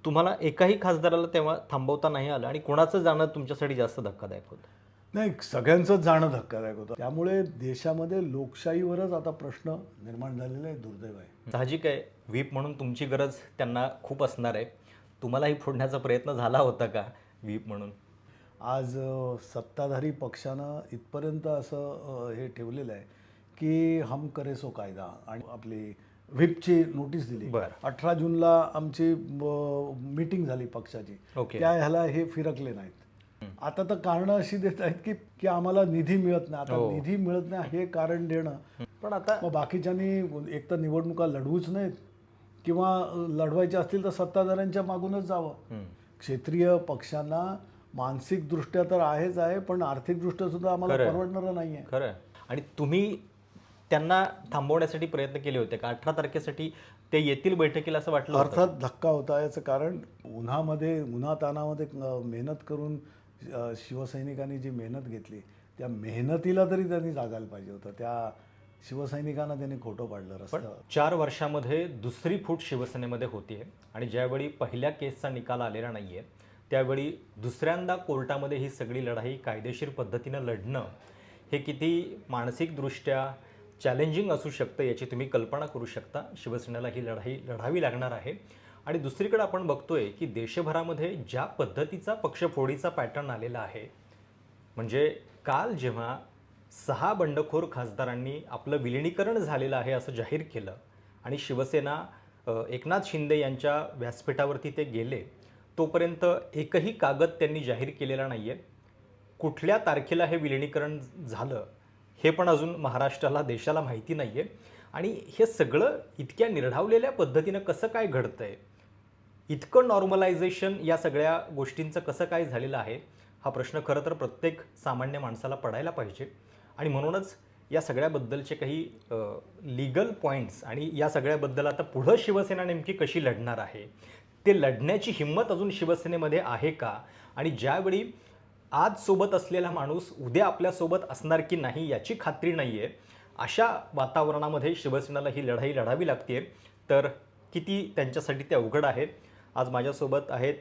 तुम्हाला एकाही खासदाराला तेव्हा थांबवता नाही आलं आणि कोणाचं जाणं तुमच्यासाठी जास्त धक्कादायक होतं? नाही, सगळ्यांचंच जाणं धक्कादायक होतं. त्यामुळे देशामध्ये लोकशाहीवरच आता प्रश्न निर्माण झालेला आहे, दुर्दैव आहे. साहजिक आहे, व्हीप म्हणून तुमची गरज त्यांना खूप असणार आहे. तुम्हालाही फोडण्याचा प्रयत्न झाला होता का व्हीप म्हणून? आज सत्ताधारी पक्षानं इथपर्यंत असं हे ठेवलेलं आहे की हम करे सो कायदा, आणि आपली व्हिपची नोटीस दिली. बरं. 18 जूनला आमची मीटिंग झाली पक्षाची. ओके. त्या ह्याला हे फिरकले नाहीत. आता तर कारणं अशी देत आहेत की की आम्हाला निधी मिळत नाही. आता हो. निधी मिळत नाही हे कारण देणं, पण आता मग बाकीच्यांनी एक तर निवडणुका लढवूच नाहीत, किंवा लढवायच्या असतील तर सत्ताधाऱ्यांच्या मागूनच जावं. क्षेत्रीय पक्षांना मानसिकदृष्ट्या तर आहेच आहे, पण आर्थिकदृष्ट्या सुद्धा आम्हाला खरं आहे. परवडणारं नाही आहे. खरं आहे. आणि तुम्ही त्यांना थांबवण्यासाठी प्रयत्न केले होते का? 18 तारखेसाठी ते येतील बैठकीला असं वाटलं होतं? अर्थात धक्का होता. याचं कारण उन्हातानामध्ये मेहनत करून शिवसैनिकांनी जी मेहनत घेतली, त्या मेहनतीला तरी त्यांनी जागायला पाहिजे होतं. त्या शिवसैनिकांना त्यांनी खोटं पाडलं पण रस्त्यावर. 4 वर्षामध्ये दुसरी फूट शिवसेनेमध्ये होतीये आणि ज्यावेळी पहिल्या केसचा निकाल आलेला नाहीये, त्यावेळी दुसऱ्यांदा कोर्टामध्ये ही सगळी लढाई कायदेशीर पद्धतीनं लढणं हे किती मानसिकदृष्ट्या चॅलेंजिंग असू शकतं याची तुम्ही कल्पना करू शकता. शिवसेनेला ही लढाई लढावी लागणार आहे. आणि दुसरीकडे आपण बघतोय की देशभरामध्ये ज्या पद्धतीचा पक्षफोडीचा पॅटर्न आलेला आहे, म्हणजे काल जेव्हा 6 बंडखोर खासदारांनी आपलं विलिनीकरण झालेलं आहे असं जाहीर केलं आणि शिवसेना एकनाथ शिंदे यांच्या व्यासपीठावरती ते गेले, तोपर्यंत एकही कागद त्यांनी जाहीर केलेला नाही आहे. कुठल्या तारखेला हे विलिनीकरण झालं हे पण अजून महाराष्ट्राला, देशाला माहिती नाही आहे. आणि हे सगळं इतक्या निर्ढावलेल्या पद्धतीनं कसं काय घडतंय? इतकं नॉर्मलायझेशन या सगळ्या गोष्टींचं कसं काय झालेलं आहे? हा प्रश्न खरं तर प्रत्येक सामान्य माणसाला पडायला पाहिजे. आणि म्हणूनच या सगळ्याबद्दलचे काही लीगल पॉईंट्स आणि या सगळ्याबद्दल आता पुढं शिवसेना नेमकी कशी लढणार आहे, ते लढण्याची हिंमत अजून शिवसेनेमध्ये आहे का? आणि ज्यावेळी आज सोबत असलेला माणूस उद्या आपल्यासोबत असणार की नाही याची खात्री नाही आहे, अशा वातावरणामध्ये शिवसेनेला ही लढाई लढावी लागते, तर किती त्यांच्यासाठी ते अवघड आहे. आज माझ्यासोबत आहेत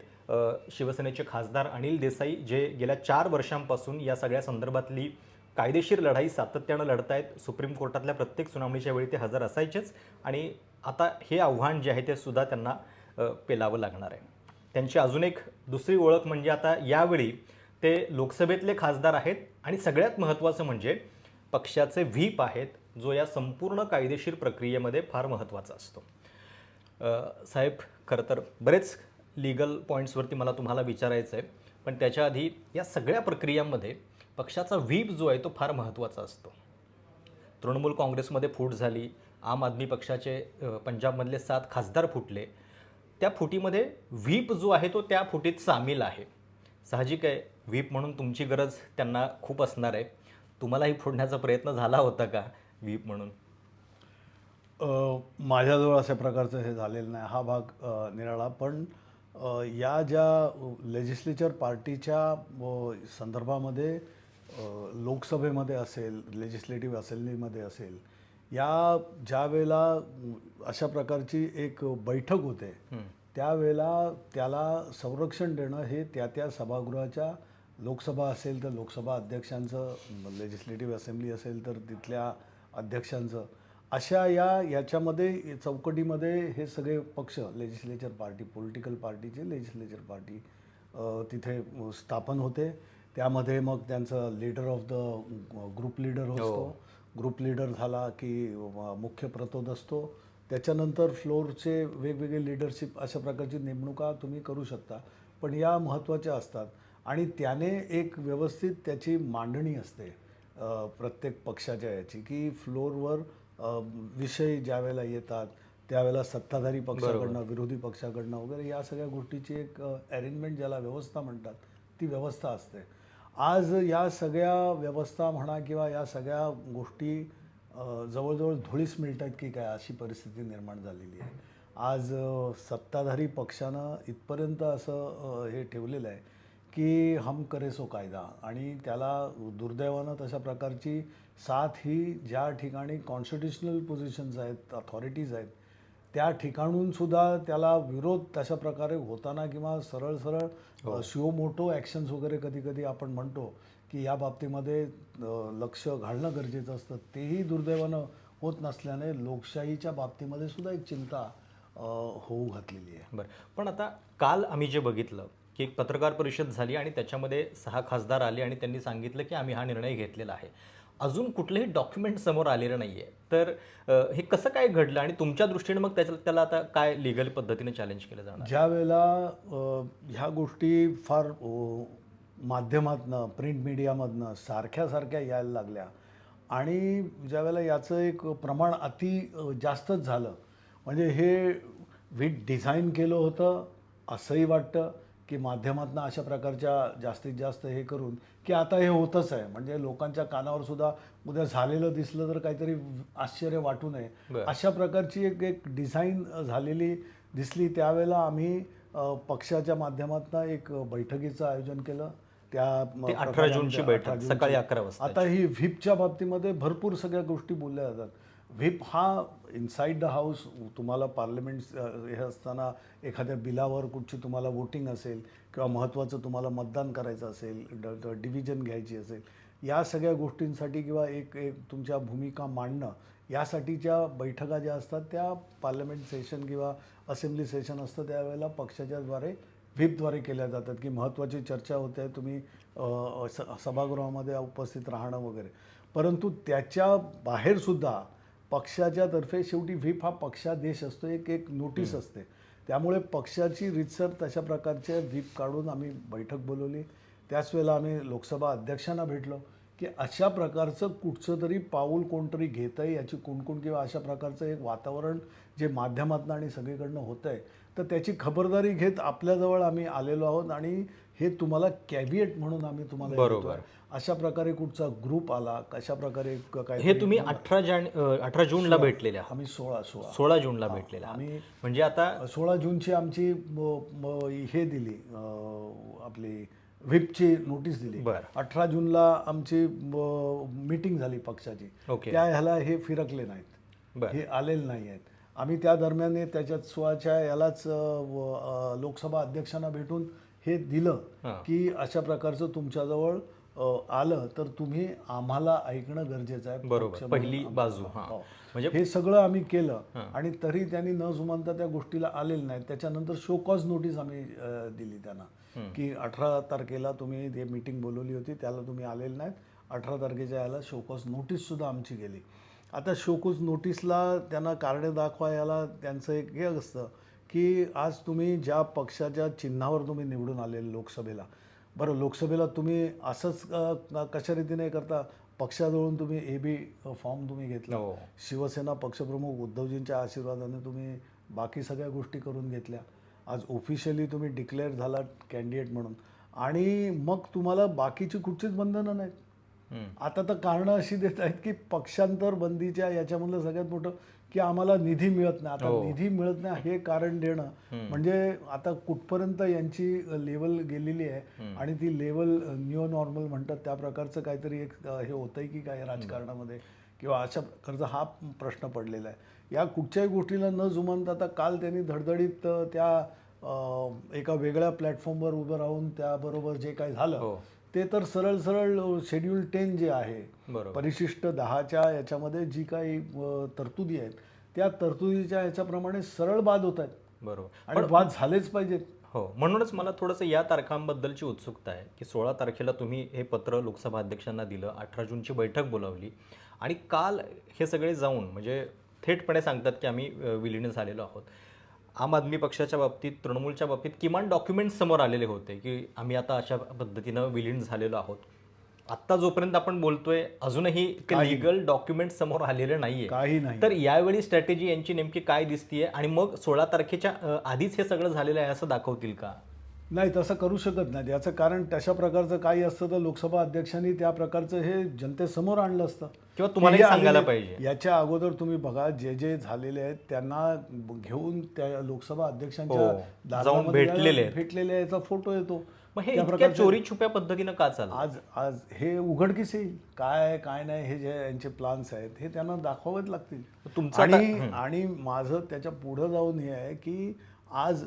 शिवसेनेचे खासदार अनिल देसाई, जे गेल्या 4 वर्षांपासून या सगळ्या संदर्भातली कायदेशीर लढाई सातत्यानं लढतायत. सुप्रीम कोर्टातल्या प्रत्येक सुनावणीच्या वेळी ते हजर असायचेच आणि आता हे आव्हान जे आहे ते सुद्धा त्यांना पेलावं लागणार आहे. त्यांची अजून एक दुसरी ओळख म्हणजे आता यावेळी ते लोकसभेतले खासदार आहेत आणि सगळ्यात महत्त्वाचं म्हणजे पक्षाचे व्हीप आहेत, जो या संपूर्ण कायदेशीर प्रक्रियेमध्ये फार महत्त्वाचा असतो. साहेब, खरं तर बरेच लीगल पॉईंट्सवरती मला तुम्हाला विचारायचं आहे, पण त्याच्या आधी या सगळ्या प्रक्रियांमध्ये पक्षाचा व्हीप जो आहे तो फार महत्त्वाचा असतो. तृणमूल काँग्रेसमध्ये फूट झाली, आम आदमी पक्षाचे पंजाबमधले 7 खासदार फुटले. त्या फुटीमध्ये व्हीप जो आहे तो त्या फुटीत सामील आहे. साहजिक आहे, व्हीप म्हणून तुमची गरज त्यांना खूप असणार आहे. तुम्हालाही फोडण्याचा प्रयत्न झाला होता का व्हीप म्हणून? माझ्याजवळ अशा प्रकारचं हे झालेलं नाही, हा भाग निराळा. पण या ज्या लेजिस्लेचर पार्टीच्या संदर्भामध्ये लोकसभेमध्ये असेल, लेजिस्लेटिव्ह असेंब्लीमध्ये असेल, या ज्या वेळेला अशा प्रकारची एक बैठक होते, त्यावेळेला त्याला संरक्षण देणं हे त्या सभागृहाच्या, लोकसभा असेल तर लोकसभा अध्यक्षांचं, लेजिस्लेटिव्ह असेंब्ली असेल तर तिथल्या अध्यक्षांचं, अशा याच्यामध्ये चौकटीमध्ये हे सगळे पक्ष, लेजिस्लेचर पार्टी, पॉलिटिकल पार्टीचे लेजिस्लेचर पार्टी तिथे स्थापन होते. त्यामध्ये मग त्यांचं leader of the group leader असतो. ग्रुप लीडर झाला की मुख्य प्रतोद असतो. त्याच्यानंतर फ्लोअरचे वेगवेगळे लीडरशिप, अशा प्रकारची नेमणुका तुम्ही करू शकता. पण या महत्त्वाच्या असतात आणि त्याने एक व्यवस्थित त्याची मांडणी असते प्रत्येक पक्षाच्या याची, की फ्लोअरवर विषय ज्या वेळेला येतात त्यावेळेला सत्ताधारी पक्षाकडनं, विरोधी पक्षाकडनं वगैरे या सगळ्या गोष्टीची एक अरेंजमेंट, ज्याला व्यवस्था म्हणतात, ती व्यवस्था असते. आज या सगळ्या व्यवस्था म्हणा किंवा या सगळ्या गोष्टी जवळजवळ धुळीस मिळतात की काय, अशी परिस्थिती निर्माण झालेली आहे. आज सत्ताधारी पक्षानं इथपर्यंत असं हे ठेवलेलं आहे की हम करे सो कायदा, आणि त्याला दुर्दैवानं तशा प्रकारची साथ ही ज्या ठिकाणी कॉन्स्टिट्युशनल पोझिशन्स आहेत, अथॉरिटीज आहेत, त्या ठिकाणून सुद्धा त्याला विरोध तशा प्रकारे होताना किंवा सरळ सरळ शिओ मोटो ॲक्शन्स वगैरे कधी कधी आपण म्हणतो की या बाबतीमध्ये लक्ष घालणं गरजेचं असतं, तेही दुर्दैवानं होत नसल्याने लोकशाहीच्या बाबतीमध्ये सुद्धा एक चिंता होऊ घातलेली आहे. बरं, पण आता काल आम्ही जे बघितलं की एक पत्रकार परिषद झाली आणि त्याच्यामध्ये 6 खासदार आले आणि त्यांनी सांगितलं की आम्ही हा निर्णय घेतलेला आहे. अजून कुठलेही डॉक्युमेंट समोर आलेलं नाही आहे. तर हे कसं काय घडलं आणि तुमच्या दृष्टीने मग त्याला आता काय लिगल पद्धतीने चॅलेंज केलं जाणार? ज्या वेळेला ह्या गोष्टी फार माध्यमातनं, प्रिंट मीडियामधनं सारख्या यायला लागल्या आणि ज्यावेळेला याचं एक प्रमाण जास्तच झालं, म्हणजे हे विथ डिझाईन केलं होतं असंही वाटतं की माध्यमातनं अशा प्रकारच्या जास्तीत जास्त हे करून की आता हे होतच आहे, म्हणजे लोकांच्या कानावर सुद्धा उद्या झालेलं दिसलं तर काहीतरी आश्चर्य वाटू नये अशा प्रकारची एक डिझाईन झालेली दिसली. त्यावेळेला आम्ही पक्षाच्या माध्यमातून एक बैठकीचं आयोजन केलं. त्या 18 जूनची बैठक सकाळी 11 वाजता. आता ही व्हीपच्या बाबतीमध्ये भरपूर सगळ्या गोष्टी बोलल्या जातात. व्हीप हा इनसाइड द हाऊस, तुम्हाला पार्लमेंट हे असताना एखाद्या बिलावर कुठची तुम्हाला वोटिंग असेल किंवा महत्त्वाचं तुम्हाला मतदान करायचं असेल, डिव्हिजन घ्यायची असेल, या सगळ्या गोष्टींसाठी किंवा एक तुमच्या भूमिका मांडणं यासाठीच्या बैठका ज्या असतात त्या पार्लमेंट सेशन किंवा असेंब्ली सेशन असतं त्यावेळेला पक्षाच्याद्वारे व्हीपद्वारे केल्या जातात की महत्त्वाची चर्चा होते, तुम्ही सभागृहामध्ये उपस्थित राहणं वगैरे. परंतु त्याच्या बाहेरसुद्धा पक्षाच्यातर्फे शेवटी व्हीप हा पक्षादेश असतो, एक नोटीस असते. त्यामुळे पक्षाची रीतसर तशा प्रकारचे व्हीप काढून आम्ही बैठक बोलवली. त्याच वेळेला आम्ही लोकसभा अध्यक्षांना भेटलो की अशा प्रकारचं कुठचं तरी पाऊल कोणतरी घेतं आहे याची कुणकुण किंवा अशा प्रकारचं एक वातावरण जे माध्यमातनं आणि सगळीकडनं होतं आहे, तर त्याची खबरदारी घेत आपल्याजवळ आम्ही आलेलो आहोत आणि हे तुम्हाला कॅव्हिएट म्हणून आम्ही तुम्हाला बरोबर अशा प्रकारे कुठचा ग्रुप आला, कशा प्रकारे काय. हे तुम्ही 18 जूनला भेटलेल्या? आम्ही 16 जूनला भेटलेला. आम्ही म्हणजे आता 16 जूनची आमची हे दिली, आपली व्हीपची नोटीस दिली. 18 जूनला आमची मीटिंग झाली पक्षाची. त्या ह्याला हे फिरकले नाहीत, हे आलेले नाही आहेत. आम्ही त्या दरम्यान त्याच्यात 16च्या यालाच लोकसभा अध्यक्षांना भेटून हे दिलं की अशा प्रकारचं तुमच्याजवळ आलं तर तुम्ही आम्हाला ऐकणं गरजेचं आहे. बरोबर, पहिली बाजू. म्हणजे हे सगळं आम्ही केलं आणि तरी त्यांनी न जुमानता त्या गोष्टीला आलेले नाहीत. त्याच्यानंतर शो कॉज नोटीस आम्ही दिली त्यांना की 18 तारखेला तुम्ही हे मीटिंग बोलवली होती त्याला तुम्ही आलेले नाहीत. 18 तारखेच्या याला शो कॉज नोटीससुद्धा आमची गेली. आता शो कॉज नोटीसला त्यांना कारणे दाखवा याला त्यांचं एक हे असतं की आज तुम्ही ज्या पक्षाच्या चिन्हावर तुम्ही निवडून आलेले लोकसभेला, बरं लोकसभेला तुम्ही असंच कशा रीतीने करता, पक्षाजवळून तुम्ही AB फॉर्म तुम्ही घेतला, शिवसेना पक्षप्रमुख उद्धवजींच्या आशीर्वादाने तुम्ही बाकी सगळ्या गोष्टी करून घेतल्या, आज ऑफिशियली तुम्ही डिक्लेअर झाला कॅन्डिडेट म्हणून आणि मग तुम्हाला बाकीची कुठचीच बंधनं नाहीत. आता तर कारणं अशी देत आहेत की पक्षांतर बंदीच्या याच्यामधलं सगळ्यात मोठं की आम्हाला निधी मिळत नाही. आता निधी मिळत नाही हे कारण देणं म्हणजे आता कुठपर्यंत यांची लेवल गेलेली आहे आणि ती लेवल न्यू नॉर्मल म्हणतात त्या प्रकारचं काहीतरी एक हे होतंय की काय राजकारणामध्ये किंवा अशा प्रकारचा हा प्रश्न पडलेला आहे. या कुठच्याही गोष्टीला न जुमानता आता काल त्यांनी धडधडीत त्या एका वेगळ्या प्लॅटफॉर्मवर उभं राहून त्याबरोबर जे काय झालं ते तर सरळ शेड्यूल 10 जे आहे, परिशिष्ट 10च्या याच्यामध्ये जी काही तरतुदी आहेत त्या तरतुदीच्या याच्याप्रमाणे सरळ बाद होत आहेत. बरोबर, आणि बाद झालेच पाहिजेत. हो, म्हणूनच मला थोडंसं या तारखांबद्दलची उत्सुकता आहे की 16 तारखेला तुम्ही हे पत्र लोकसभा अध्यक्षांना दिलं, 18 जूनची बैठक बोलावली आणि काल हे सगळे जाऊन म्हणजे थेटपणे सांगतात की आम्ही विलीन झालेलो आहोत. आम आदमी पक्षाच्या बाबतीत, तृणमूलच्या बाबतीत किमान डॉक्युमेंट्स समोर आलेले होते की आम्ही आता अशा पद्धतीनं विलीन झालेलो आहोत. आत्ता जोपर्यंत आपण बोलतोय अजूनही लिगल डॉक्युमेंट समोर आलेले नाहीये, काही नाही. तर यावेळी स्ट्रॅटेजी यांची नेमकी काय दिसतीये आणि मग 16 तारखेच्या आधीच हे सगळं झालेलं आहे असं दाखवतील का? नाही, तसं करू शकत नाही. याचं कारण तशा प्रकारचं काही असतं तर लोकसभा अध्यक्षांनी त्या प्रकारचं हे जनतेसमोर आणलं असतं किंवा तुम्हाला सांगायला पाहिजे. याच्या अगोदर तुम्ही बघा जे झालेले आहेत त्यांना घेऊन त्या लोकसभा अध्यक्षांच्या जाऊन भेटलेले याचा फोटो येतो. मग हे त्या इतक्या प्रकारचे- चोरी छुप्या पद्धतीनं का चाललं? आज आज हे उघडकीस येईल काय आहे, काय नाही, हे जे यांचे प्लान्स आहेत हे त्यांना दाखवावेच लागतील. तुमचं आणि माझं त्याच्या पुढं जाऊन हे आहे की आज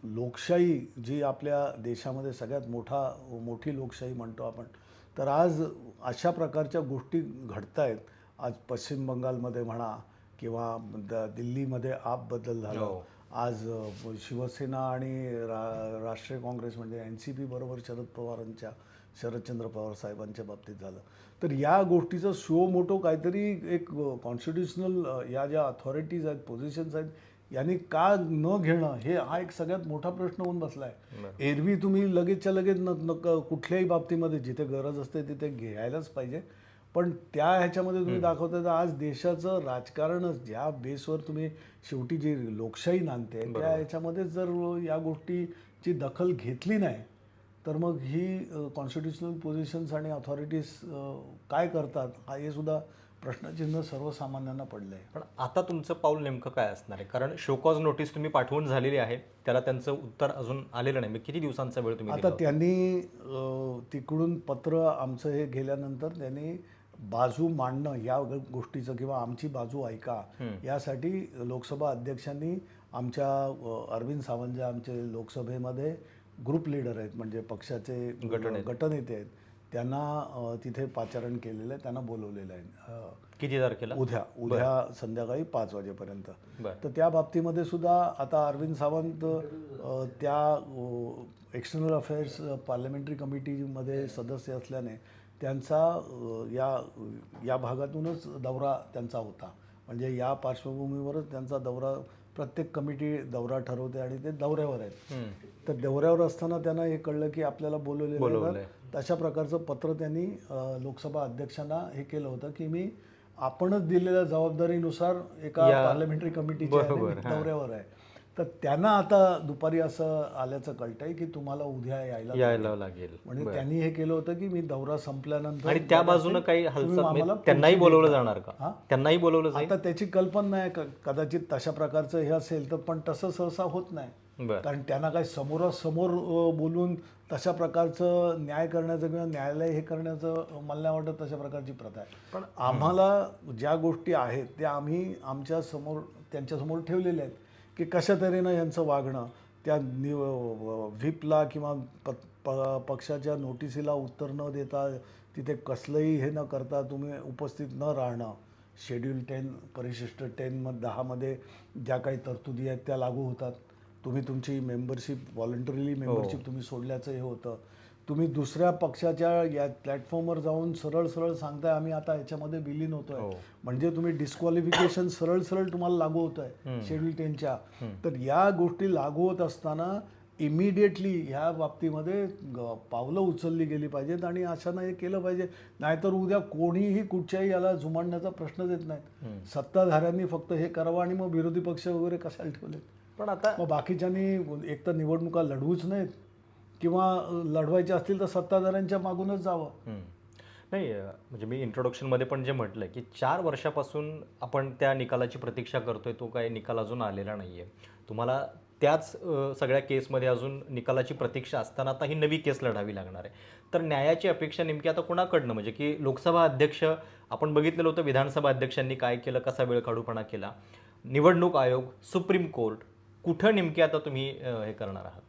लोकशाही जी आपल्या देशामध्ये सगळ्यात मोठी लोकशाही म्हणतो आपण, तर आज अशा प्रकारच्या गोष्टी घडत आहेत. आज पश्चिम बंगालमध्ये म्हणा किंवा दिल्लीमध्ये आप बदल झालं. हो. आज शिवसेना आणि राष्ट्रीय काँग्रेस म्हणजे NCP बरोबर शरदचंद्र पवार साहेबांच्या बाबतीत झालं. तर या गोष्टीचं शो मोठो काहीतरी एक कॉन्स्टिट्युशनल या ज्या अथॉरिटीज आहेत, पोझिशन्स आहेत, यांनी का न घेणं हे हा एक सगळ्यात मोठा प्रश्न होऊन बसला आहे. एरवी तुम्ही लगेचच्या लगेच कुठल्याही बाबतीमध्ये जिथे गरज असते तिथे घ्यायलाच पाहिजे. पण त्या ह्याच्यामध्ये तुम्ही दाखवता तर आज देशाचं राजकारणच ज्या बेसवर तुम्ही शेवटी जी लोकशाही नांदते त्या ह्याच्यामध्ये जर या गोष्टीची दखल घेतली नाही तर मग ही कॉन्स्टिट्युशनल पोझिशन्स आणि अथॉरिटीज काय करतात हा हे सुद्धा प्रश्नचिन्ह सर्वसामान्यांना पडलं आहे. पण आता तुमचं पाऊल नेमकं काय असणार आहे? कारण शोकॉज नोटीस तुम्ही पाठवून झालेली आहे, त्याला त्यांचं उत्तर अजून आलेलं नाही. मग किती दिवसांचा वेळ तुम्ही दिला आता होता? त्यांनी तिकडून पत्र आमचं हे गेल्यानंतर त्यांनी बाजू मांडणं या गोष्टीचं किंवा आमची बाजू ऐका यासाठी लोकसभा अध्यक्षांनी आमच्या अरविंद सावंत जे आमचे लोकसभेमध्ये ग्रुप लीडर आहेत म्हणजे पक्षाचे गटनेते आहेत त्यांना तिथे पाचारण केलेलं आहे, त्यांना बोलवलेलं आहे. किती तारखेला? उद्या संध्याकाळी 5 वाजेपर्यंत. बरं. तर त्या बाबतीमध्ये सुद्धा आता अरविंद सावंत त्या एक्सटर्नल अफेअर्स पार्लमेंटरी कमिटीमध्ये सदस्य असल्याने त्यांचा या भागातूनच दौरा त्यांचा होता. म्हणजे या पार्श्वभूमीवरच त्यांचा दौरा, प्रत्येक कमिटी दौरा ठरवते आणि ते दौऱ्यावर आहेत. तर दौऱ्यावर असताना त्यांना हे कळलं की आपल्याला बोलवलेलं आहे. तशा प्रकारचं पत्र त्यांनी लोकसभा अध्यक्षांना हे केलं होतं की मी आपणच दिलेल्या जबाबदारीनुसार एका पार्लमेंटरी कमिटीच्या दौऱ्यावर आहे. तर त्यांना आता दुपारी असं आल्याचं कळतंय की तुम्हाला उद्या यायला लागेल. म्हणजे त्यांनी हे केलं होतं की मी दौरा संपल्यानंतर आणि त्या बाजूनं काही हालचाल त्यांनाही बोलवलं जाणार का? त्यांनाही बोलवलं जाईल? आता त्याची कल्पना नाही, कदाचित तशा प्रकारचं हे असेल तर, पण तसं सहसा होत नाही. कारण त्यांना काही समोरासमोर बोलून तशा प्रकारचं न्याय करण्याचं किंवा न्यायालय हे करण्याचं मला नाही वाटत तशा प्रकारची प्रथा आहे. पण आम्हाला ज्या गोष्टी आहेत त्या आम्ही आमच्या समोर त्यांच्यासमोर ठेवलेल्या आहेत की कशा तऱ्हेनं यांचं वागणं, त्या व्हिपला किंवा पक्षाच्या नोटिसीला उत्तर न देता तिथे कसलंही हे न करता तुम्ही उपस्थित न राहणं, शेड्यूल 10 परिशिष्ट 10मध्ये ज्या काही तरतुदी आहेत त्या लागू होतात. तुम्ही तुमची मेंबरशिप व्हॉलंटरीली मेंबरशिप तुम्ही सोडल्याचं हे होतं. तुम्ही दुसऱ्या पक्षाच्या या प्लॅटफॉर्मवर जाऊन सरळ सांगताय आम्ही आता याच्यामध्ये विलीन होतोय, म्हणजे तुम्ही डिस्क्वालिफिकेशन सरळ तुम्हाला लागू होत आहे शेड्यूल 10च्या. तर या गोष्टी लागू होत असताना इमिडिएटली ह्या बाबतीमध्ये पावलं उचलली गेली पाहिजेत आणि अशानं हे केलं पाहिजे. नाहीतर उद्या कोणीही कुठच्याही याला जुमानण्याचा प्रश्नच येत नाही. सत्ताधाऱ्यांनी फक्त हे करावं आणि मग विरोधी पक्ष वगैरे कशाला ठेवले. पण आता मग बाकीच्यांनी एक तर निवडणुका लढवूच नाहीत किंवा लढवायच्या असतील तर सत्ताधाऱ्यांच्या मागूनच जावं. नाही, म्हणजे मी इंट्रोडक्शनमध्ये पण जे म्हटलं की 4 वर्षापासून आपण त्या निकालाची प्रतीक्षा करतोय, तो काही निकाल अजून आलेला नाही आहे. तुम्हाला त्याच सगळ्या केसमध्ये अजून निकालाची प्रतीक्षा असताना आता ही नवी केस लढावी लागणार आहे. तर न्यायाची अपेक्षा नेमकी आता कोणाकडनं, म्हणजे की लोकसभा अध्यक्ष, आपण बघितलेलं होतं विधानसभा अध्यक्षांनी काय केलं, कसा वेळकाढूपणा केला, निवडणूक आयोग, सुप्रीम कोर्ट, कुठं नेमकी आता तुम्ही हे करणार आहात?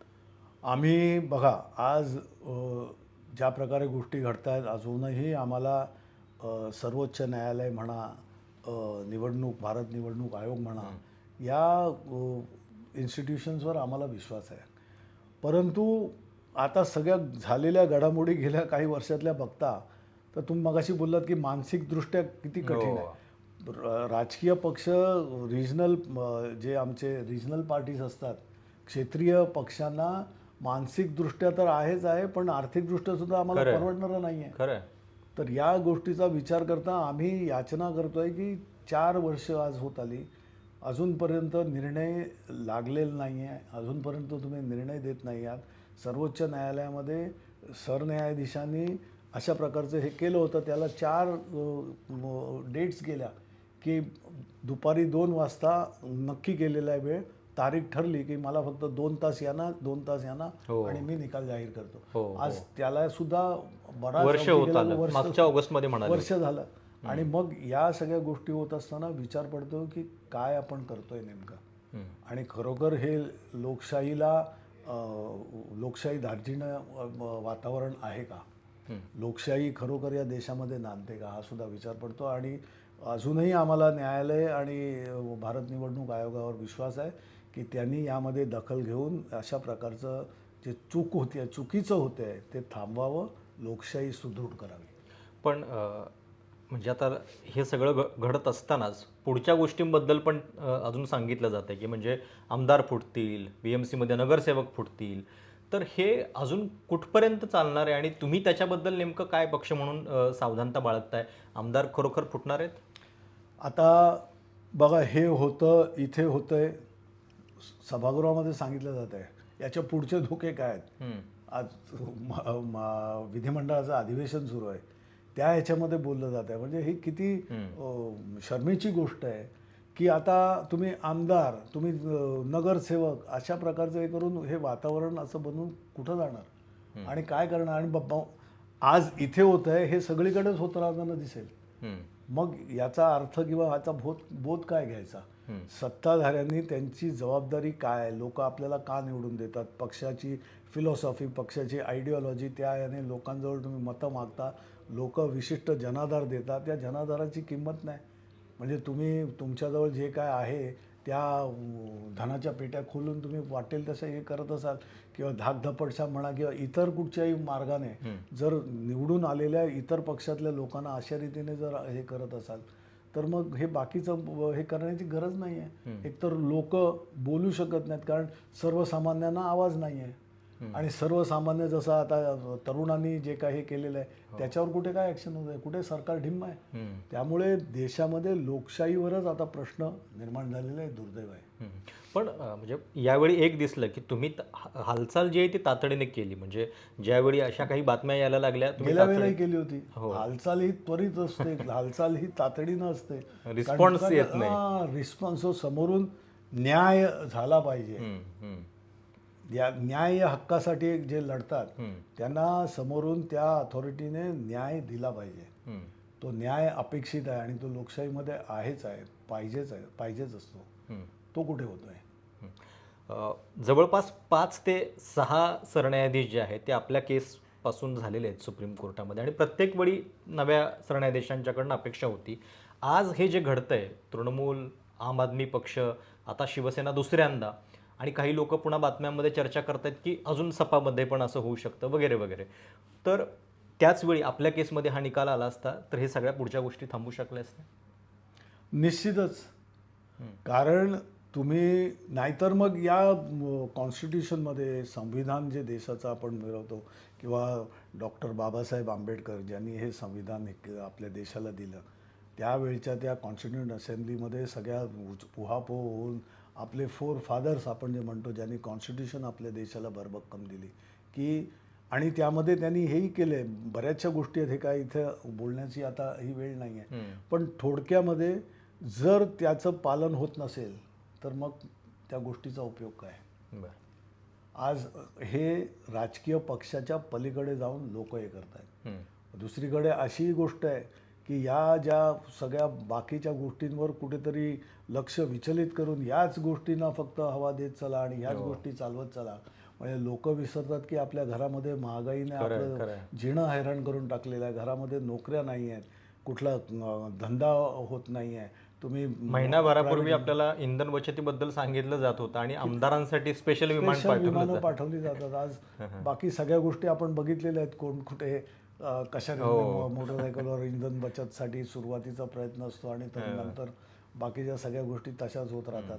आम्ही बघा आज ज्या प्रकारे गोष्टी घडत आहेत अजूनही आम्हाला सर्वोच्च न्यायालय म्हणा, भारत निवडणूक आयोग म्हणा, या इन्स्टिट्यूशन्सवर आम्हाला विश्वास आहे. परंतु आता सगळ्या झालेल्या घडामोडी गेल्या काही वर्षातल्या बघता तर तुम्ही मगाशी बोललात की मानसिकदृष्ट्या किती कठीण आहे. राजकीय पक्ष रिजनल जे आमचे रिजनल पार्टीज असतात, क्षेत्रीय पक्षांना मानसिकदृष्ट्या तर आहे पण आर्थिकदृष्ट्या सुद्धा आम्हाला परवडणारं नाही आहे. तर या गोष्टीचा विचार करता आम्ही याचना करतोय की 4 वर्ष आज होत आली, अजूनपर्यंत निर्णय लागलेला नाही आहे, अजूनपर्यंत तुम्ही निर्णय देत नाही आहात. सर्वोच्च न्यायालयामध्ये सरन्यायाधीशांनी अशा प्रकारचं हे केलं होतं, त्याला 4 डेट्स गेल्या की दुपारी 2 वाजता नक्की केलेला आहे वेळ, तारीख ठरली की मला फक्त 2 तास यांना 2 तास यांना हो. आणि मी निकाल जाहीर हो, करतो. आज त्याला सुद्धा बराच वर्ष अवधी होत गेला, आलं. मागच्या ऑगस्टमध्ये म्हणाले वर्ष झालं. आणि मग या सगळ्या गोष्टी होत असताना विचार पडतो की काय आपण करतोय नेमकं. आणि खरोखर हे लोकशाहीला लोकशाही धार्जिणं वातावरण आहे का? लोकशाही खरोखर या देशामध्ये नांदते का? हा सुद्धा विचार पडतो. आणि अजूनही आम्हाला न्यायालय आणि भारत निवडणूक आयोगावर विश्वास आहे की त्यांनी यामध्ये दखल घेऊन अशा प्रकारचं जे चूक होते, चुकीचं होते ते थांबवावं, लोकशाही सुदृढ करावी. पण म्हणजे आता हे सगळं घडत असतानाच पुढच्या गोष्टींबद्दल पण अजून सांगितलं जातं की म्हणजे आमदार फुटतील, BMCमध्ये नगरसेवक फुटतील. तर हे अजून कुठपर्यंत चालणार आहे आणि तुम्ही त्याच्याबद्दल नेमकं काय पक्ष म्हणून सावधानता बाळगताय? आमदार खरोखर फुटणार आहेत? आता बघा, हे होतं, इथे होतंय, सभागृहामध्ये सांगितलं जात आहे. याच्या पुढचे धोके काय आहेत? आज विधिमंडळाचं अधिवेशन सुरू आहे, त्या ह्याच्यामध्ये बोललं जात आहे. म्हणजे ही किती शर्मेची गोष्ट आहे की आता तुम्ही आमदार, तुम्ही नगरसेवक अशा प्रकारचं हे करून हे वातावरण असं बनवून कुठं जाणार आणि काय करणार? आणि बाबा आज इथे होत आहे, हे सगळीकडेच होत राहताना दिसेल. मग याचा अर्थ किंवा ह्याचा बोध काय घ्यायचा? सत्ताधाऱ्यांनी त्यांची जबाबदारी काय, लोक आपल्याला का निवडून देतात, पक्षाची फिलॉसॉफी, पक्षाची आयडिओलॉजी, त्या याने लोकांजवळ तुम्ही मतं मागता, लोक विशिष्ट जनाधार देतात, त्या जनाधाराची किंमत नाही. म्हणजे तुम्ही तुमच्याजवळ जे काय आहे त्या धनाच्या पेट्या खोलून तुम्ही वाटेल तसं हे करत असाल किंवा धाकधपटशा म्हणा किंवा इतर कुठच्याही मार्गाने जर निवडून आलेल्या इतर पक्षातल्या लोकांना अशा रीतीने जर हे करत असाल तर मग हे बाकीचं हे करण्याची गरज नाही आहे. एकतर लोक बोलू शकत नाहीत कारण सर्वसामान्यांना आवाज नाही आहे. आणि सर्वसामान्य जसं आता तरुणांनी जे काही केलेलं आहे त्याच्यावर कुठे काय ॲक्शन होत आहे? कुठे सरकार ढिम्म आहे? त्यामुळे देशामध्ये लोकशाहीवरच आता प्रश्न निर्माण झालेला आहे. दुर्दैव आहे. पण म्हणजे यावेळी एक दिसलं की तुम्ही हालचाल जी आहे ती तातडीने केली. म्हणजे ज्यावेळी अशा काही बातम्या यायला लागल्या गेल्या वेळेलाही केली होती. हालचाल ही त्वरित असते, हालचाल ही तातडीनं असते. रिस्पॉन्स येत नाही. रिस्पॉन्स समोरून न्याय झाला पाहिजे. या न्याय या हक्कासाठी जे लढतात त्यांना समोरून त्या अथॉरिटीने न्याय दिला पाहिजे. तो न्याय अपेक्षित आहे आणि तो लोकशाहीमध्ये आहेच आहे, पाहिजेच असतो. तो कुठे होतोय? जवळपास 5 ते 6 सरन्यायाधीश जे आहेत ते आपल्या केसपासून झालेले आहेत सुप्रीम कोर्टामध्ये आणि प्रत्येक वेळी नव्या सरन्यायाधीशांच्याकडनं अपेक्षा होती. आज हे जे घडतंय, तृणमूल, आम आदमी पक्ष, आता शिवसेना दुसऱ्यांदा, आणि काही लोक पुन्हा बातम्यांमध्ये चर्चा करतात की अजून सपामध्ये पण असं होऊ शकतं वगैरे वगैरे. तर त्याचवेळी आपल्या केसमध्ये हा निकाल आला असता तर हे सगळ्या पुढच्या गोष्टी थांबू शकल्या असत्या? निश्चितच. कारण तुम्ही नाहीतर मग या कॉन्स्टिट्यूशनमध्ये संविधान जे देशाचं आपण मिळवतो किंवा डॉक्टर बाबासाहेब आंबेडकर ज्यांनी हे संविधान आपल्या देशाला दिलं त्यावेळच्या त्या कॉन्स्टिट्यूंट असेंब्लीमध्ये सगळ्या उहापोह होऊन आपले 4 फादर्स आपण जे म्हणतो ज्यांनी कॉन्स्टिट्यूशन आपल्या देशाला भरभक्कम दिली की, आणि त्यामध्ये त्यांनी हेही केले, बऱ्याचशा गोष्टी आहेत, हे काय इथं बोलण्याची आता ही वेळ नाही आहे. पण थोडक्यामध्ये जर त्याचं पालन होत नसेल तर मग त्या गोष्टीचा उपयोग काय? आज हे राजकीय पक्षाच्या पलीकडे जाऊन लोक हे करत आहेत. दुसरीकडे अशी गोष्ट आहे की या ज्या सगळ्या बाकीच्या गोष्टींवर कुठेतरी लक्ष विचलित करून याच गोष्टींना फक्त हवा देत चला आणि ह्याच गोष्टी चालवत चला. म्हणजे लोक विसरतात की आपल्या घरामध्ये महागाईने आपलं जीणं हैराण करून टाकलेलं आहे. घरामध्ये नोकऱ्या नाही आहेत, कुठला धंदा होत नाही आहे. तुम्ही महिनाभरापूर्वी आपल्याला इंधन बचतीबद्दल सांगितलं जात होतं आणि आमदारांसाठी स्पेशल विमानं पाठवली जातात. आज बाकी सगळ्या गोष्टी आपण बघितलेल्या आहेत. कोण कुठे कशा मोटरसायकलवर इंधन बचतसाठी सुरुवातीचा प्रयत्न असतो आणि नंतर बाकीच्या सगळ्या गोष्टी तशाच होत राहतात.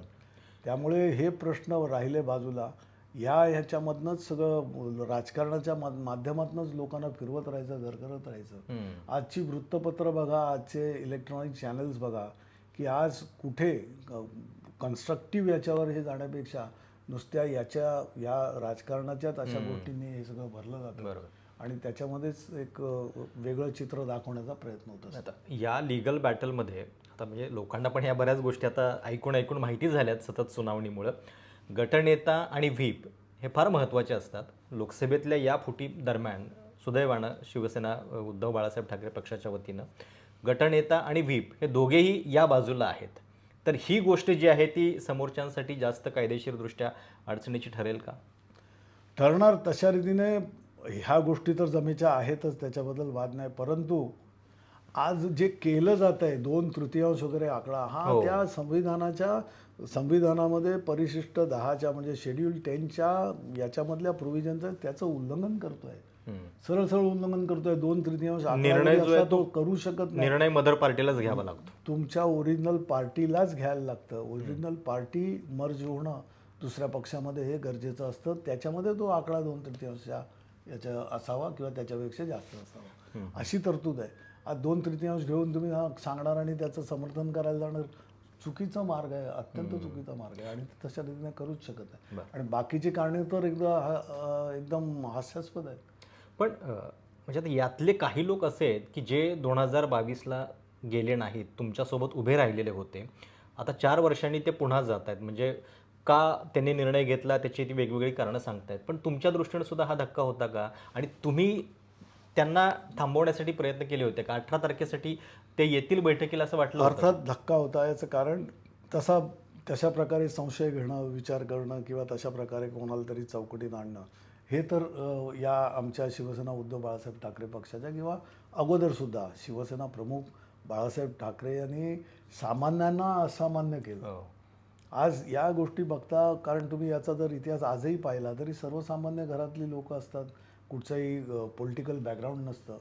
त्यामुळे हे प्रश्न राहिले बाजूला. ह्याच्यामधनंच सगळं राजकारणाच्या माध्यमातूनच लोकांना फिरवत राहायचं, घर करत राहायचं. आजची वृत्तपत्र बघा, आजचे इलेक्ट्रॉनिक चॅनल्स बघा की आज कुठे कन्स्ट्रक्टिव्ह याच्यावर हे जाण्यापेक्षा नुसत्या या राजकारणाच्याच अशा गोष्टींनी हे सगळं भरलं जातं आणि त्याच्यामध्येच एक वेगळं चित्र दाखवण्याचा प्रयत्न होत असतो. आता या लिगल बॅटलमध्ये आता म्हणजे लोकांना पण ह्या बऱ्याच गोष्टी आता ऐकून माहिती झाल्यात सतत सुनावणीमुळं. गटनेता आणि व्हीप हे फार महत्त्वाचे असतात. लोकसभेतल्या या फुटी दरम्यान सुदैवानं शिवसेना उद्धव बाळासाहेब ठाकरे पक्षाच्या वतीनं गटनेता आणि व्हीप हे दोघेही या बाजूला आहेत. तर ही गोष्ट जी आहे ती समोरच्यांसाठी जास्त कायदेशीरदृष्ट्या अडचणीची ठरेल का? ठरणार तशा रीतीने ह्या गोष्टी तर जमेच्या आहेतच, त्याच्याबद्दल वाद नाही. परंतु आज जे केलं जात आहे 2/3 वगैरे आकडा हा हो. त्या संविधानामध्ये परिशिष्ट 10च्या म्हणजे शेड्यूल 10च्या याच्यामधल्या प्रोव्हिजनचं त्याचं उल्लंघन करतोय. सरळ सरळ उल्लंघन करतोय. 2/3 निर्णय जो आहे तो करू शकत नाही. निर्णय मदर पार्टीलाच घ्यावा लागतो. तुमच्या ओरिजिनल पार्टीलाच घ्यायला लागतं. ओरिजिनल पार्टी मर्ज होणं दुसऱ्या पक्षामध्ये हे गरजेचं असतं. त्याच्यामध्ये तो आकडा 2/3 याच्या असावा किंवा त्याच्यापेक्षा जास्त असावा अशी तरतूद आहे. आज 2/3 घेऊन तुम्ही सांगणार आणि त्याचं समर्थन करायला जाणार चुकीचा मार्ग आहे, अत्यंत चुकीचा मार्ग आहे आणि ते तशा रीतीने करूच शकत नाही. आणि बाकीची कारणे तर एकदम हास्यास्पद आहेत. पण म्हणजे आता यातले काही लोक असे आहेत की जे 2022ला गेले नाहीत, तुमच्यासोबत उभे राहिलेले होते. आता 4 वर्षांनी ते पुन्हा जात आहेत. म्हणजे का त्यांनी निर्णय घेतला त्याची ती वेगवेगळी कारणं सांगतायत. पण तुमच्या दृष्टीने सुद्धा हा धक्का होता का? आणि तुम्ही त्यांना थांबवण्यासाठी प्रयत्न केले होते का? 18 तारखेसाठी ते येतील बैठकीला असं वाटलं होतं? अर्थात धक्का होता. याचं कारण तशा प्रकारे संशय घेणं, विचार करणं किंवा तशा प्रकारे कोणाला तरी चौकटीत आणणं हे तर या आमच्या शिवसेना उद्धव बाळासाहेब ठाकरे पक्षाच्या किंवा अगोदरसुद्धा शिवसेना प्रमुख बाळासाहेब ठाकरे यांनी सामान्यांना असामान्य केलं. हो. आज या गोष्टी बघता, कारण तुम्ही याचा जर इतिहास आजही पाहिला तरी सर्वसामान्य घरातली लोक असतात, कुठचंही पॉलिटिकल बॅकग्राऊंड नसतं,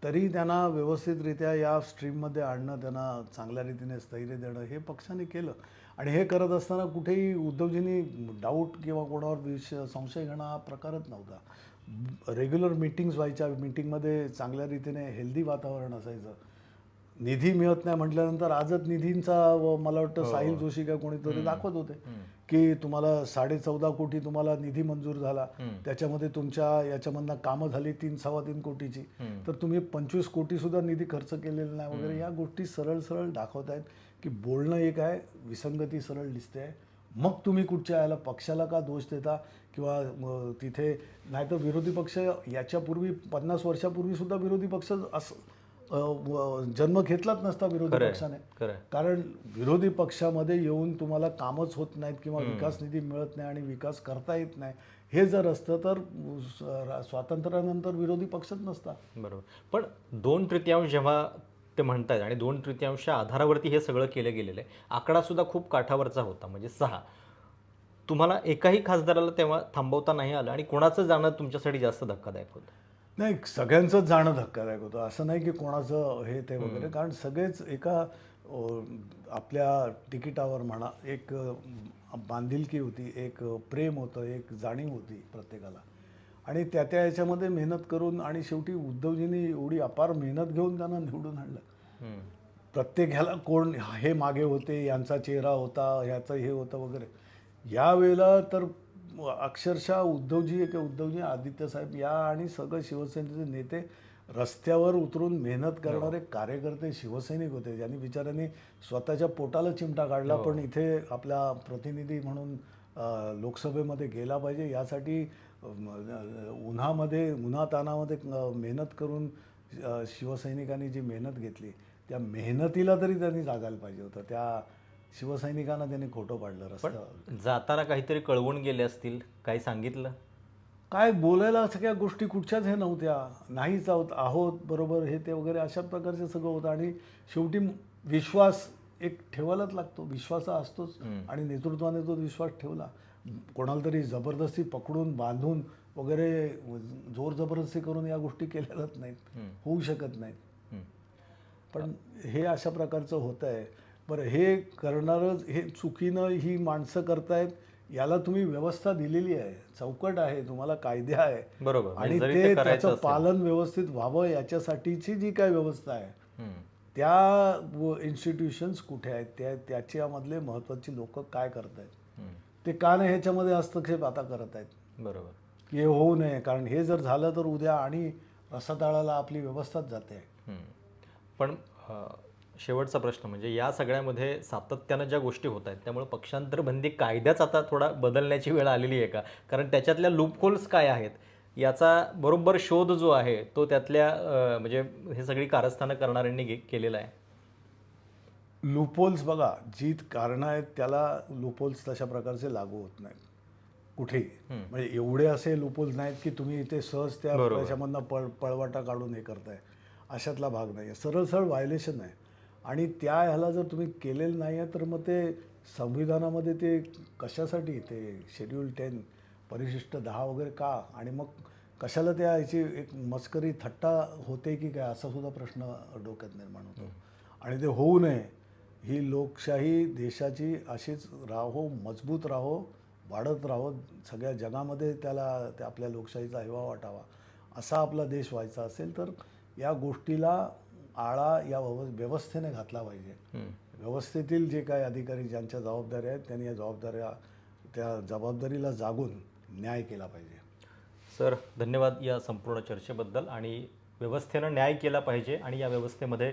तरी त्यांना व्यवस्थितरित्या या स्ट्रीममध्ये आणणं, त्यांना चांगल्या रीतीने स्थैर्य देणं हे पक्षाने केलं. आणि हे करत असताना कुठेही उद्धवजींनी डाऊट किंवा कोणावर संशय घेणं हा प्रकारच नव्हता. रेग्युलर मीटिंग्स व्हायच्या, मीटिंगमध्ये चांगल्या रीतीने हेल्दी वातावरण असायचं. निधी मिळत नाही म्हटल्यानंतर आजच निधींचा मला वाटतं साहिल जोशी का कोणीतरी दाखवत होते की तुम्हाला 14.5 कोटी तुम्हाला निधी मंजूर झाला, त्याच्यामध्ये तुमच्या याच्यामधनं कामं झाली 3-3.25 कोटीची, तर तुम्ही 25 कोटी सुद्धा निधी खर्च केलेला नाही वगैरे. या गोष्टी सरळ सरळ दाखवत आहेत की बोलणं एक आहे, विसंगती सरळ दिसते. मग तुम्ही कुठच्या याला पक्षाला का दोष देता किंवा तिथे नाहीतर विरोधी पक्ष याच्यापूर्वी 50 वर्षापूर्वी सुद्धा विरोधी पक्ष असं जन्म घेतलाच नसता विरोधी पक्षाने. कारण विरोधी पक्षामध्ये येऊन तुम्हाला कामच होत नाहीत किंवा विकास निधी मिळत नाही आणि विकास करता येत नाही हे जर असतं तर स्वातंत्र्यानंतर विरोधी पक्षच नसता. बरोबर. पण 2/3 जेव्हा ते म्हणतायत आणि 2/3 आधारावरती हे सगळं केलं गेलेलं आहे, आकडा सुद्धा खूप काठावरचा होता, म्हणजे 6. तुम्हाला एकाही खासदाराला तेव्हा थांबवता नाही आलं आणि कोणाचं जाणं तुमच्यासाठी जास्त धक्कादायक होतं? नाही, सगळ्यांचंच जाणं धक्कादायक होतं. असं नाही की कोणाचं हे ते वगैरे, कारण सगळेच एका आपल्या तिकिटावर म्हणा एक बांधिलकी होती, एक प्रेम होतं, एक जाणीव होती प्रत्येकाला. आणि त्या याच्यामध्ये मेहनत करून आणि शेवटी उद्धवजींनी एवढी अपार मेहनत घेऊन त्यांना निवडून आणलं. प्रत्येक ह्याला कोण हे मागे होते, यांचा चेहरा होता, ह्याचं हे होतं वगैरे. यावेळेला तर अक्षरशः उद्धवजी आदित्य साहेब या आणि सगळे शिवसेनेचे नेते रस्त्यावर उतरून मेहनत करणारे कार्यकर्ते शिवसैनिक होते, ज्यांनी बिचाऱ्यांनी स्वतःच्या पोटाला चिमटा काढला पण इथे आपला प्रतिनिधी म्हणून लोकसभेमध्ये गेला पाहिजे यासाठी उन्हातानामध्ये मेहनत करून शिवसैनिकांनी जी मेहनत घेतली त्या मेहनतीला तरी त्यांनी जागायला पाहिजे होतं. त्या शिवसैनिकांना त्यांनी खोटं पाडलं रस्त्यावर. जाताना काहीतरी कळवून गेले असतील, काही सांगितलं? काय बोलायला सगळ्या गोष्टी कुठच्याच हे नव्हत्या, नाहीच आहोत बरोबर हे ते वगैरे अशा प्रकारचे सगळं होतं. आणि शेवटी विश्वास एक ठेवायलाच लागतो, विश्वास असतोच आणि नेतृत्वाने तो विश्वास ठेवला. कोणाला तरी जबरदस्ती पकडून बांधून वगैरे जोर जबरदस्ती करून या गोष्टी केलेल्याच नाहीत, होऊ शकत नाहीत. पण हे अशा प्रकारचं होतं आहे. बरं, हे करणारच हे चुकीनं ही माणसं करतायत, याला तुम्ही व्यवस्था दिलेली आहे, चौकट आहे, तुम्हाला कायदे आहे. बरोबर. आणि ते त्याचं पालन व्यवस्थित व्हावं याच्यासाठीची जी काय व्यवस्था आहे त्या इन्स्टिट्यूशन्स कुठे आहेत, त्याच्यामधले महत्त्वाची लोक काय करत आहेत, ते का नाही ह्याच्यामध्ये हस्तक्षेप आता करत आहेत. बरोबर. की हे होऊ नये, कारण हे जर झालं तर उद्या आणि रसातळाला आपली व्यवस्थाच जाते. पण शेवटचा प्रश्न म्हणजे या सगळ्यामध्ये सातत्यानं ज्या गोष्टी होत आहेत त्यामुळे पक्षांतर बंदी कायद्याच आता थोडा बदलण्याची वेळ आलेली आहे का? कारण त्याच्यातल्या लूपहोल्स काय आहेत याचा बरोबर शोध जो आहे तो त्यातल्या म्हणजे हे सगळी कारस्थानं करणाऱ्यांनी केलेला आहे. लूपहोल्स बघा, जी कारणं आहेत त्याला लूपहोल्स तशा प्रकारचे लागू होत नाहीत कुठेही. म्हणजे एवढे असे लूपहोल्स नाहीत की तुम्ही इथे सहज त्या बरोबर. त्याच्यामधनं पळवाटा काढून हे करताय, अशातला भाग नाही आहे. सरळ सरळ व्हायलेशन आहे. आणि त्या ह्याला जर तुम्ही केलेलं नाही आहे तर मग ते संविधानामध्ये ते कशासाठी ते शेड्यूल 10 परिशिष्ट 10 वगैरे का, आणि मग कशाला त्या ह्याची एक मस्करी थट्टा होते की काय, असा सुद्धा प्रश्न डोक्यात निर्माण होतो. आणि ते होऊ नये, ही लोकशाही देशाची अशीच राहो, मजबूत राहो, वाढत राहो, सगळ्या जगामध्ये त्याला त्या आपल्या लोकशाहीचा हेवा वाटावा, असा आपला देश व्हायचा असेल तर या गोष्टीला आळा या व्यवस्थेने घातला पाहिजे. व्यवस्थेतील जे काही अधिकारी ज्यांच्या जबाबदाऱ्या आहेत त्यांनी या त्या जबाबदारीला जागून न्याय केला पाहिजे. सर धन्यवाद या संपूर्ण चर्चेबद्दल. आणि व्यवस्थेनं न्याय केला पाहिजे आणि या व्यवस्थेमध्ये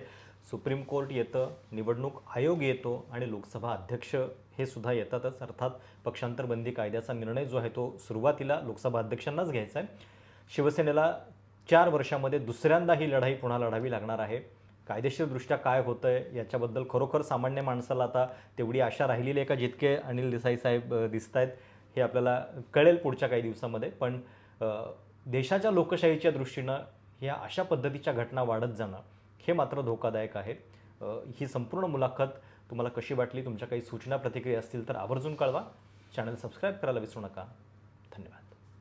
सुप्रीम कोर्ट येतं, निवडणूक आयोग येतो आणि लोकसभा अध्यक्ष हे सुद्धा येतातच. अर्थात पक्षांतर बंदी कायद्याचा निर्णय जो आहे तो सुरुवातीला लोकसभा अध्यक्षांनाच घ्यायचा आहे. शिवसेनेला 4 वर्षामध्ये दुसऱ्यांदा ही लढाई पुन्हा लढावी लागणार आहे. कायदेशीरदृष्ट्या काय होतं आहे याच्याबद्दल खरोखर सामान्य माणसाला आता तेवढी आशा राहिलेली आहे का जितके अनिल देसाई साहेब दिसत आहेत हे आपल्याला कळेल पुढच्या काही दिवसामध्ये. पण देशाच्या लोकशाहीच्या दृष्टीनं ह्या अशा पद्धतीच्या घटना वाढत जाणं हे मात्र धोकादायक आहे. ही संपूर्ण मुलाखत तुम्हाला कशी वाटली, तुमच्या काही सूचना प्रतिक्रिया असतील तर आवर्जून कळवा. चॅनल सबस्क्राईब करायला विसरू नका.